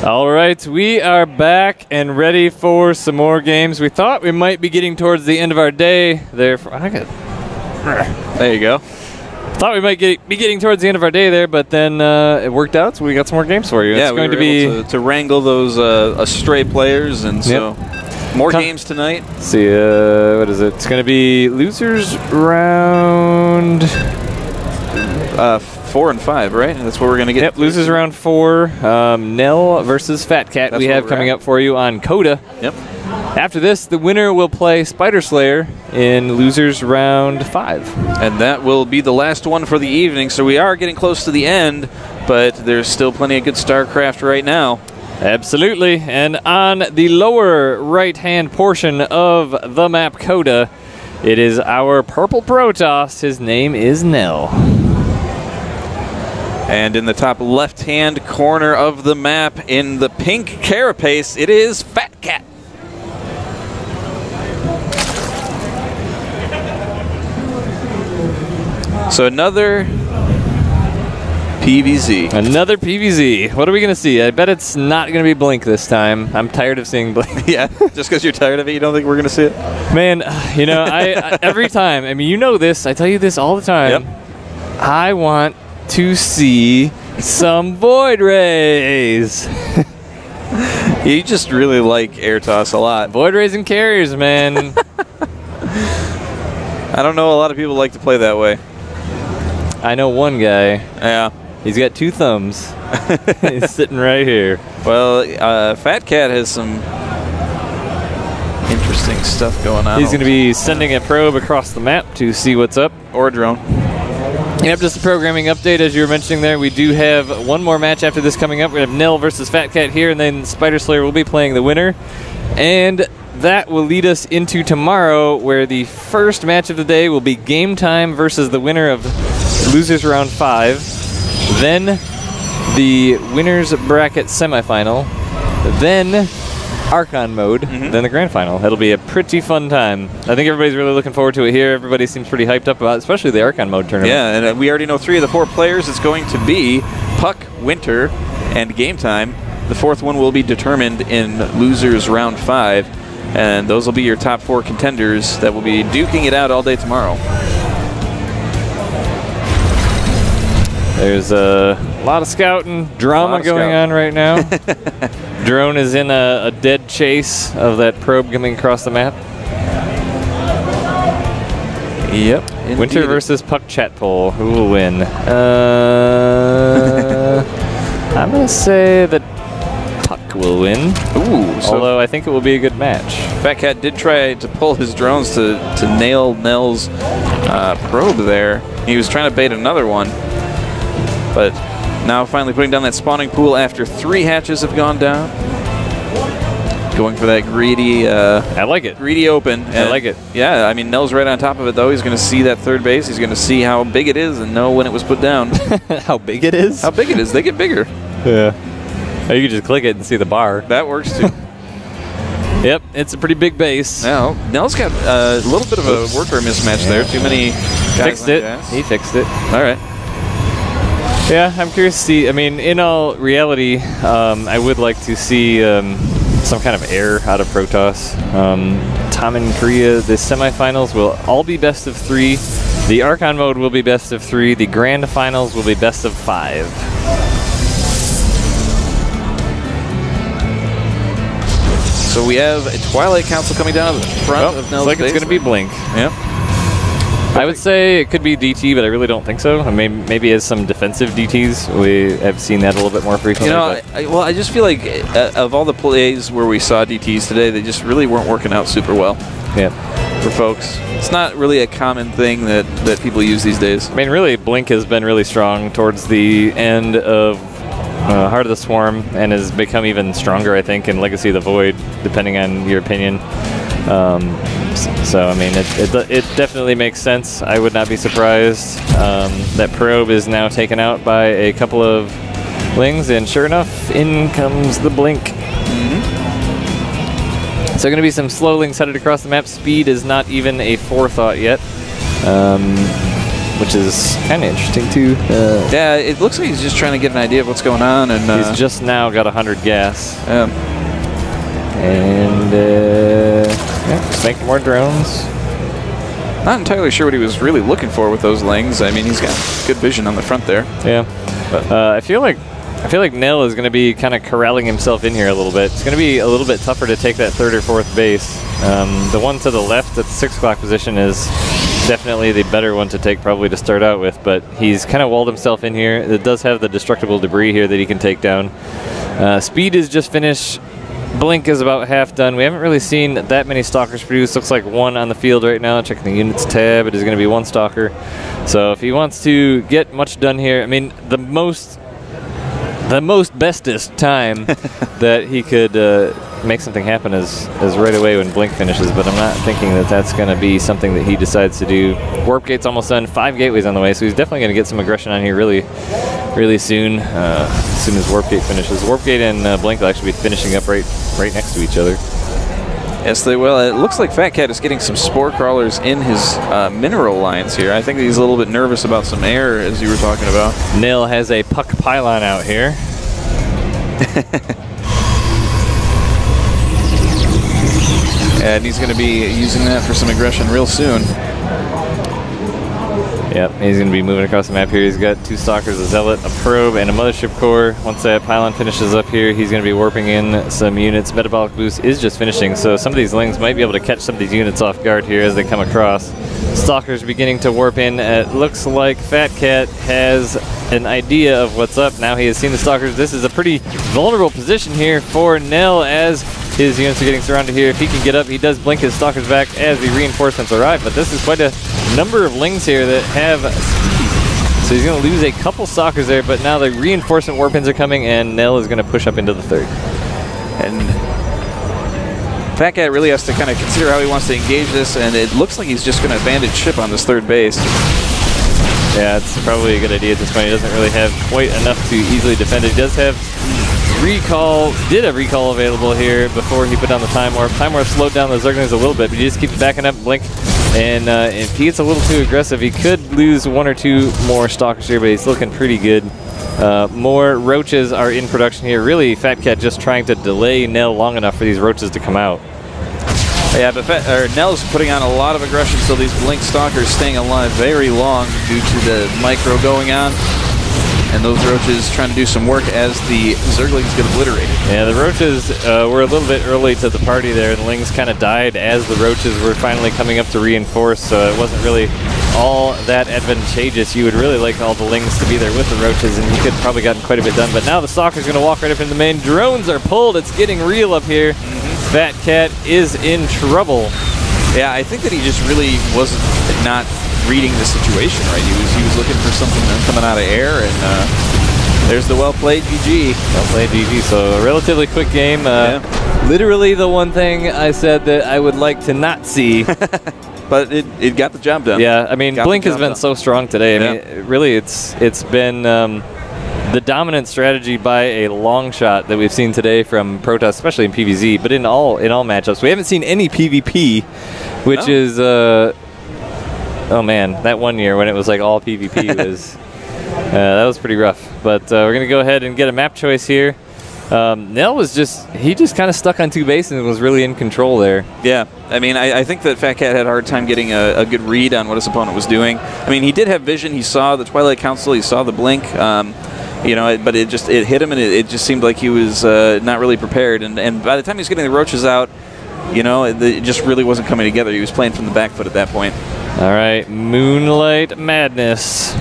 All right, we are back and ready for some more games. We thought we might be getting towards the end of our day there. There you go. Thought we might be getting towards the end of our day there, but then it worked out, so we got some more games for you. Yeah, it's going to be able to wrangle those astray players, and so more games tonight. Let's see, what is it? It's going to be losers round 4 and 5, right? That's what we're going to get. Yep, losers round 4. Nell versus FatCat we have coming up for you on Coda. Yep. After this, the winner will play Spider Slayer in losers round 5. And that will be the last one for the evening, so we are getting close to the end, but there's still plenty of good StarCraft right now. Absolutely. And on the lower right-hand portion of the map Coda, it is our purple Protoss. His name is Nell. And in the top left-hand corner of the map, in the pink carapace, it is FatCat. So another PVZ. Another PVZ. What are we going to see? I bet it's not going to be Blink this time. I'm tired of seeing Blink. Yeah, just because you're tired of it, you don't think we're going to see it? Man, you know, I every time, I mean, you know this, I tell you this all the time. Yep. I want to see some Void Rays. You just really like Air Toss a lot. Void Rays and carriers, man. I don't know a lot of people like to play that way. I know one guy. Yeah. He's got 2 thumbs. He's sitting right here. Well, FatCat has some interesting stuff going on. He's going to be sending a probe across the map to see what's up. Or a drone. Yep, just a programming update, as you were mentioning there. We do have one more match after this coming up. We have Nell versus FatCat here, and then Spider Slayer will be playing the winner. And that will lead us into tomorrow, where the first match of the day will be Game Time versus the winner of Losers Round 5. Then the Winners Bracket semifinal. Then Archon mode. Then the grand final. It'll be a pretty fun time. I think everybody's really looking forward to it here. Everybody seems pretty hyped up about it, especially the Archon mode tournament. Yeah, and we already know 3 of the 4 players. It's going to be Puck, Winter, and Game Time. The 4th one will be determined in Losers Round 5. And those will be your top 4 contenders that will be duking it out all day tomorrow. There's a lot of scouting drama going on right now. Drone is in a dead chase of that probe coming across the map. Yep. Indeed. Winter versus Puck chat poll. Who will win? I'm going to say that Puck will win. Ooh. Although I think it will be a good match. FatCat did try to pull his drones to nail Nell's probe there. He was trying to bait another one. But now finally putting down that spawning pool after 3 hatches have gone down. Going for that greedy... I like it. Greedy open. I like it. Yeah, I mean, Nell's right on top of it, though. He's going to see that 3rd base. He's going to see how big it is and know when it was put down. How big it is? How big it is. They get bigger. Yeah. Or you can just click it and see the bar. That works, too. Yep, it's a pretty big base. Now, Nell's got a little bit of a worker mismatch there. Too many guys. Fixed it. He fixed it. All right. Yeah, I'm curious to see. I mean, in all reality, I would like to see some kind of air out of Protoss. Tom and Korea, the semifinals will all be best of 3. The Archon mode will be best of 3. The grand finals will be best of 5. So we have a Twilight Council coming down to the front of Nell's looks like base. it's going to be Blink. Yep. I would say it could be DT, but I really don't think so. I mean, maybe as some defensive DTs, we have seen that a little bit more frequently. You know, I just feel like of all the plays where we saw DTs today, they just really weren't working out super well. Yeah. For folks, it's not really a common thing that people use these days. I mean, really, Blink has been really strong towards the end of Heart of the Swarm, and has become even stronger, I think, in Legacy of the Void, depending on your opinion. So I mean, it definitely makes sense. I would not be surprised that probe is now taken out by a couple of Lings, and sure enough, in comes the Blink. So going to be some slow Lings headed across the map. Speed is not even a forethought yet. which is kind of interesting too. Yeah, it looks like he's just trying to get an idea of what's going on, and he's just now got 100 gas. And yeah, just making more drones. Not entirely sure what he was really looking for with those lings. I mean, he's got good vision on the front there. Yeah, I feel like Nil is going to be kind of corralling himself in here a little bit. It's going to be a little bit tougher to take that 3rd or 4th base. The one to the left at the 6 o'clock position is definitely the better one to take probably to start out with, but he's kind of walled himself in here. It does have the destructible debris here that he can take down. Speed is just finished. Blink is about half done. We haven't really seen that many stalkers produced. Looks like 1 on the field right now. Checking the units tab, it is going to be 1 stalker. So if he wants to get much done here, I mean, the most bestest time that he could make something happen is right away when Blink finishes, but I'm not thinking that that's going to be something that he decides to do. Warp Gate's almost done, 5 gateways on the way, so he's definitely going to get some aggression on here really soon, as soon as Warp Gate finishes. Warp Gate and Blink will actually be finishing up right next to each other. Yes, they will. It looks like FatCat is getting some spore crawlers in his mineral lines here. I think he's a little bit nervous about some air, as you were talking about. Nil has a puck pylon out here. And he's going to be using that for some aggression real soon. Yep, he's going to be moving across the map here. He's got 2 stalkers, a zealot, a probe, and a mothership core. Once that pylon finishes up here, he's going to be warping in some units. Metabolic boost is just finishing, so some of these lings might be able to catch some of these units off guard here as they come across. Stalkers beginning to warp in. It looks like FatCat has an idea of what's up. Now he has seen the stalkers. This is a pretty vulnerable position here for Nell as his units are getting surrounded here. If he can get up, he does blink his stalkers back as the reinforcements arrive, but this is quite a number of lings here that have speed. So he's going to lose a couple stalkers there, but now the reinforcement warpins are coming, and Nell is going to push up into the 3rd. And FatCat really has to kind of consider how he wants to engage this, and it looks like he's just going to bandage ship on this 3rd base. Yeah, it's probably a good idea at this point. He doesn't really have quite enough to easily defend it. He does have recall, did have recall available here before he put down the Time Warp. Time Warp slowed down the Zerglings a little bit, but he just keeps backing up Blink. And if he gets a little too aggressive, he could lose 1 or 2 more stalkers here, but he's looking pretty good. More roaches are in production here. Really, FatCat just trying to delay Nell long enough for these roaches to come out. Yeah, but Nell's putting on a lot of aggression, so these Blink stalkers staying alive very long due to the micro going on. And those roaches trying to do some work as the Zerglings get obliterated. Yeah, the roaches were a little bit early to the party there. The lings kind of died as the roaches were finally coming up to reinforce, so it wasn't really all that advantageous. You would really like all the lings to be there with the roaches, and you could probably gotten quite a bit done. But now the stalker's going to walk right up into the main. Drones are pulled. It's getting real up here. FatCat is in trouble. Yeah, I think that he just really was not reading the situation right. He was looking for something coming out of air, and there's the well-played GG. Well-played GG, so a relatively quick game. Literally the one thing I said that I would like to not see. But it got the job done. Yeah, I mean, Blink has been so strong today. I mean, really, it's been the dominant strategy by a long shot that we've seen today from Protoss, especially in PvZ, but in all matchups. We haven't seen any PvP, which is oh man, that one year when it was like all PvP was that was pretty rough. But we're gonna go ahead and get a map choice here. Nell was just kind of stuck on 2 bases and was really in control there. Yeah, I mean, I think that FatCat had a hard time getting a good read on what his opponent was doing. I mean, he did have vision. He saw the Twilight Council. He saw the Blink. You know, but it hit him, and it just seemed like he was not really prepared. And by the time he was getting the roaches out, you know, it just really wasn't coming together. He was playing from the back foot at that point. All right, Moonlight Madness.